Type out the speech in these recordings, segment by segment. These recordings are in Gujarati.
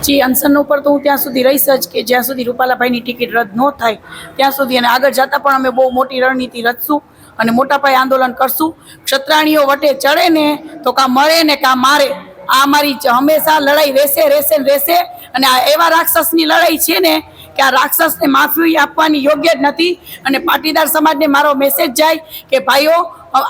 જી અનશન ઉપર તો હું ત્યાં સુધી રહીશ જ કે જ્યાં સુધી રૂપાલાભાઈની ટિકિટ રદ ન થાય ત્યાં સુધી, અને આગળ જતાં પણ અમે બહુ મોટી રણનીતિ રચશું અને મોટા પાયે આંદોલન કરશું. ક્ષત્રાણીઓ વટે ચડે ને તો કાં મરે ને કાં મારે, આ અમારી હંમેશા લડાઈ રહેશે. અને આ એવા રાક્ષસની લડાઈ છે ને કે આ રાક્ષસને માફી આપવાની યોગ્ય જ નથી. અને પાટીદાર સમાજને મારો મેસેજ જાય કે ભાઈઓ,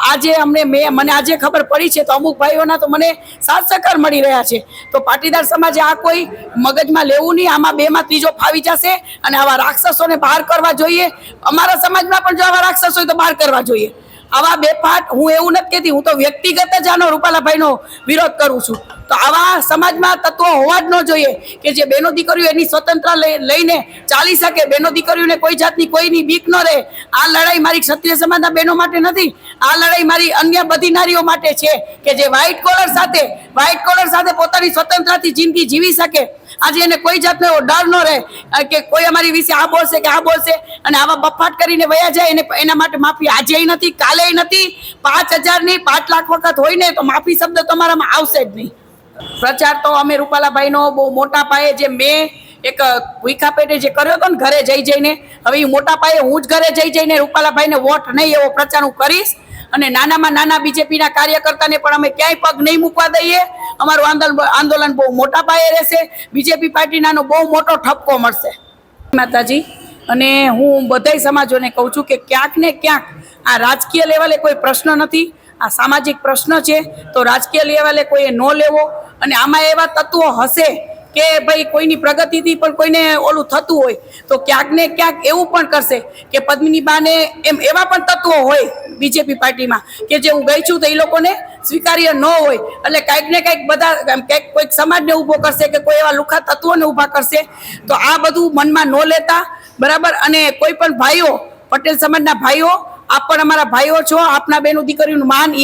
આજે મને આજે ખબર પડી છે તો અમુક ભાઈઓના તો મને સાથ સહકાર મળી રહ્યા છે. તો પાટીદાર સમાજે આ કોઈ મગજમાં લેવું નહીં, આમાં બેમાં ત્રીજો ફાવી જશે અને આવા રાક્ષસોને બહાર કરવા જોઈએ. અમારા સમાજમાં પણ જો આવા રાક્ષસો હોય તો બહાર કરવા જોઈએ. આવા બેફાટ, હું એવું નથી કહેતી, હું તો વ્યક્તિગત જ આનો રૂપાલાભાઈનો વિરોધ કરું છું. તો આવા સમાજમાં તત્વો હોવા જ ન જોઈએ કે જે બેનો દીકરીઓ એની સ્વતંત્ર લઈને ચાલી શકે, બેનો દીકરીઓને કોઈ જાતની કોઈની બીક ન રહે. આ લડાઈ મારી ક્ષત્રિય સમાજના બહેનો માટે નથી, આ લડાઈ મારી અન્ય બધી નારીઓ માટે છે કે જે વ્હાઇટ કોલર સાથે પોતાની સ્વતંત્રતાથી જિંદગી જીવી શકે. આજે એને કોઈ જાતનો એવો ડર ન રહે કે કોઈ અમારી વિશે આ બોલશે અને આવા બફાટ કરીને વયા જાય. એના માટે માફી આજે નથી, કાલે નથી, 5000 નહીં 5 લાખ વખત હોય ને તો માફી શબ્દ તમારામાં આવશે જ નહીં. પ્રચાર તો અમે રૂપાલાભાઈનો બહુ મોટા પાયે, જે મેં એક ભૂખા પેટે જે કર્યો હતો ને ઘરે જઈને, હવે એ મોટા પાયે હું જ ઘરે જઈને રૂપાલાભાઈને વોટ નહીં એવો પ્રચાર હું કરીશ. અને નાનામાં નાના બીજેપીના કાર્યકર્તાને પણ અમે ક્યાંય પગ નહીં મૂકવા દઈએ. અમારું આંદોલન બહુ મોટા પાયે રહેશે. બીજેપી પાર્ટીનાનો બહુ મોટો ઠપકો મળશે. માતાજી, અને હું બધાય સમાજોને કહું છું કે ક્યાંક ને ક્યાંક આ રાજકીય લેવલે કોઈ પ્રશ્ન નથી, આ સામાજિક પ્રશ્ન છે. તો રાજકીય લેવલે કોઈએ ન લેવો. અને આમાં એવા તત્વો હશે કે ભાઈ કોઈની પ્રગતિથી પણ કોઈને ઓલું થતું હોય તો ક્યાંક ને ક્યાંક એવું પણ કરશે કે પદ્મિની બાને એવા પણ તત્વો હોય બીજેપી પાર્ટીમાં કે જે હું ગઈ છું તો એ લોકોને સ્વીકાર્ય ન હોય. એટલે કાંઈક ને કાંઈક બધા કોઈક સમાજને ઊભો કરશે કે કોઈ એવા લુખા તત્વોને ઊભા કરશે. તો આ બધું મનમાં ન લેતા, બરાબર. અને કોઈ પણ ભાઈઓ, પટેલ સમાજના ભાઈઓ, આપ પણ અમારા ભાઈઓ છો, આપના બેનું દીકરીનું માન એ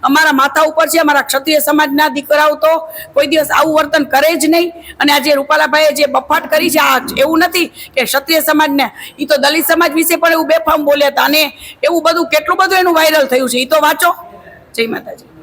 અમારા માથા ઉપર છે. અમારા ક્ષત્રિય સમાજના દીકરાઓ તો કોઈ દિવસ આવું વર્તન કરે જ નહીં. અને આજે રૂપાલાભાઈએ જે બફાટ કરી છે, આ એવું નથી કે ક્ષત્રિય સમાજને, એ તો દલિત સમાજ વિશે પણ એવું બેફામ બોલ્યા હતા. અને એવું બધું કેટલું બધું એનું વાયરલ થયું છે, એ તો વાંચો. જય માતાજી.